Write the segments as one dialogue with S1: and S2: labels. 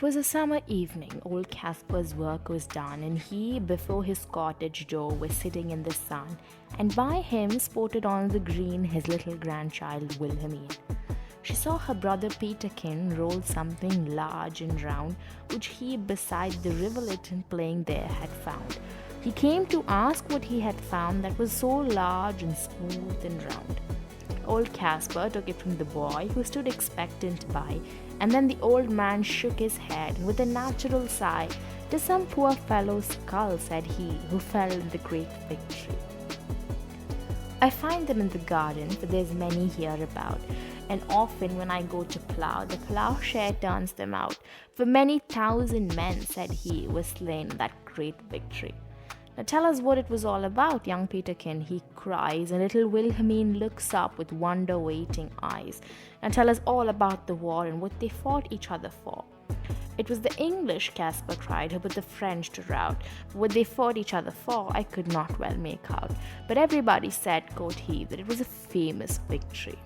S1: 'Twas a summer evening. Old Caspar's work was done, and he, before his cottage door, was sitting in the sun, and by him sported on the green his little grandchild Wilhelmine. She saw her brother Peterkin roll something large and round, which he, beside the rivulet and playing there, had found. He came to ask what he had found that was so large and smooth and round. Old Caspar took it from the boy, who stood expectant by, and then the old man shook his head, and with a natural sigh, "'Tis some poor fellow's skull," said he, "who fell in the great victory. I find them in the garden, for there's many hereabout, and often when I go to plough, the ploughshare turns them out. For many thousand men," said he, "were slain in that great victory." "Now tell us what it was all about, young Peterkin," he cries, and little Wilhelmine looks up with wonder-waiting eyes. "Now tell us all about the war and what they fought each other for." "It was the English," Caspar cried, "who put the French to rout. But what they fought each other for, I could not well make out. But everybody said," quoth he, "that it was a famous victory."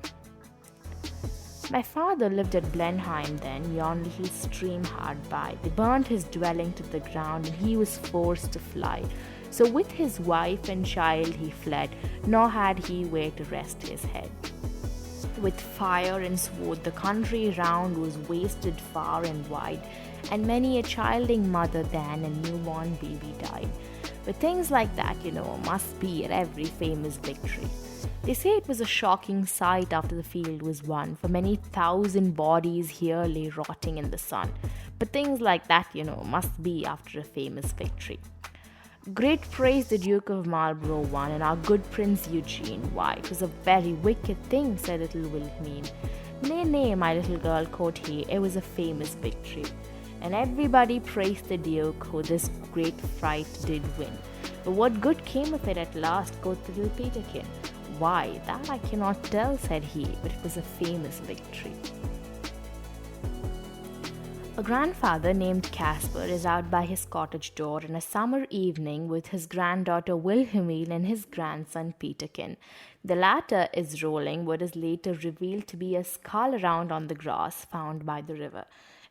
S1: "My father lived at Blenheim then, yon little stream hard by. They burnt his dwelling to the ground, and he was forced to fly. So with his wife and child he fled, nor had he where to rest his head. With fire and sword the country round was wasted far and wide, and many a childing mother then and newborn baby died. But things like that, must be at every famous victory. They say it was a shocking sight after the field was won, for many thousand bodies here lay rotting in the sun. But things like that, must be after a famous victory. Great praise the Duke of Marlborough won, and our good Prince Eugene. Why, it was a very wicked thing," said little Wilhelmine. "Nay, nay, my little girl," quoth he, "it was a famous victory. And everybody praised the Duke, who this great fight did win. But what good came of it at last," quoth little Peterkin. "Why, that I cannot tell," said he, "but it was a famous victory." A grandfather named Caspar is out by his cottage door in a summer evening with his granddaughter Wilhelmine and his grandson Peterkin. The latter is rolling what is later revealed to be a skull around on the grass found by the river.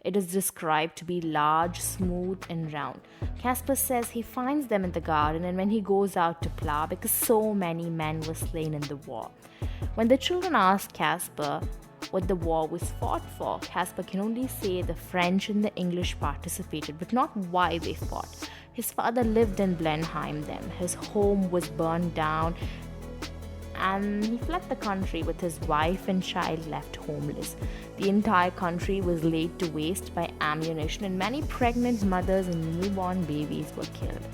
S1: It is described to be large, smooth, and round. Caspar says he finds them in the garden and when he goes out to plough, because so many men were slain in the war. When the children ask Caspar what the war was fought for, Caspar can only say the French and the English participated, but not why they fought. His father lived in Blenheim then. His home was burned down, and he fled the country with his wife and child left homeless. The entire country was laid to waste by ammunition, and many pregnant mothers and newborn babies were killed.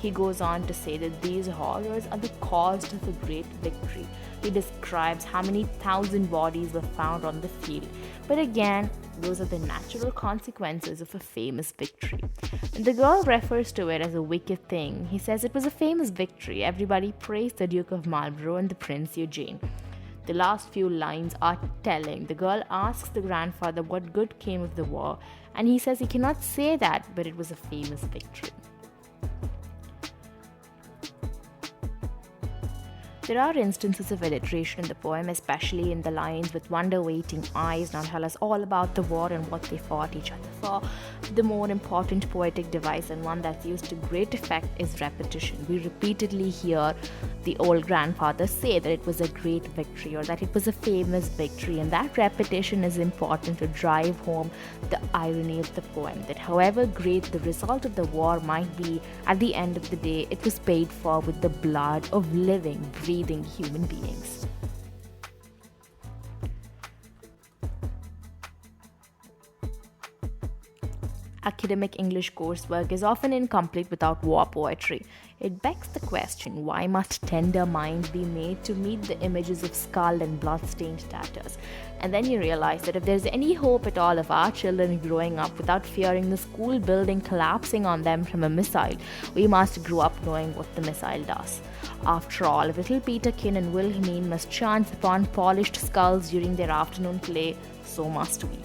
S1: He goes on to say that these horrors are the cause of a great victory. He describes how many thousand bodies were found on the field. But again, those are the natural consequences of a famous victory. And the girl refers to it as a wicked thing. He says it was a famous victory. Everybody praised the Duke of Marlborough and the Prince Eugene. The last few lines are telling. The girl asks the grandfather what good came of the war, and he says he cannot say that, but it was a famous victory. There are instances of alliteration in the poem, especially in the lines "with wonder-waiting eyes now tell us all about the war and what they fought each other for." The more important poetic device, and one that's used to great effect, is repetition. We repeatedly hear the old grandfather say that it was a great victory or that it was a famous victory, and that repetition is important to drive home the irony of the poem, that however great the result of the war might be, at the end of the day, it was paid for with the blood of living, breathing human beings. Academic English coursework is often incomplete without war poetry. It begs the question, why must tender minds be made to meet the images of skull and blood-stained tatters? And then you realize that if there's any hope at all of our children growing up without fearing the school building collapsing on them from a missile, we must grow up knowing what the missile does. After all, if little Peterkin and Wilhelmine must chance upon polished skulls during their afternoon play, so must we.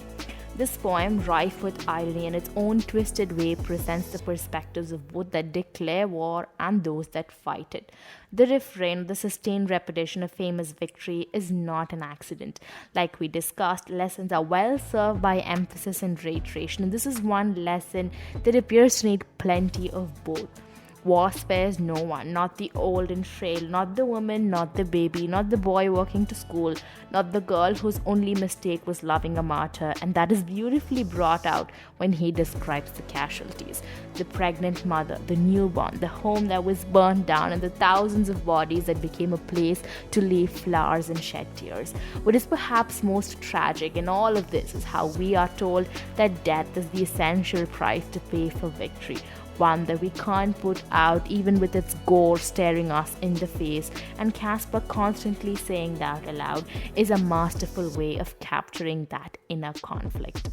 S1: This poem, rife with irony in its own twisted way, presents the perspectives of both that declare war and those that fight it. The refrain, the sustained repetition of famous victory, is not an accident. Like we discussed, lessons are well served by emphasis and reiteration, and this is one lesson that appears to need plenty of both. War spares no one, not the old and frail, not the woman, not the baby, not the boy walking to school, not the girl whose only mistake was loving a martyr, and that is beautifully brought out when he describes the casualties. The pregnant mother, the newborn, the home that was burned down, and the thousands of bodies that became a place to leave flowers and shed tears. What is perhaps most tragic in all of this is how we are told that death is the essential price to pay for victory, one that we can't put out even with its gore staring us in the face, and Casper constantly saying that aloud is a masterful way of capturing that inner conflict.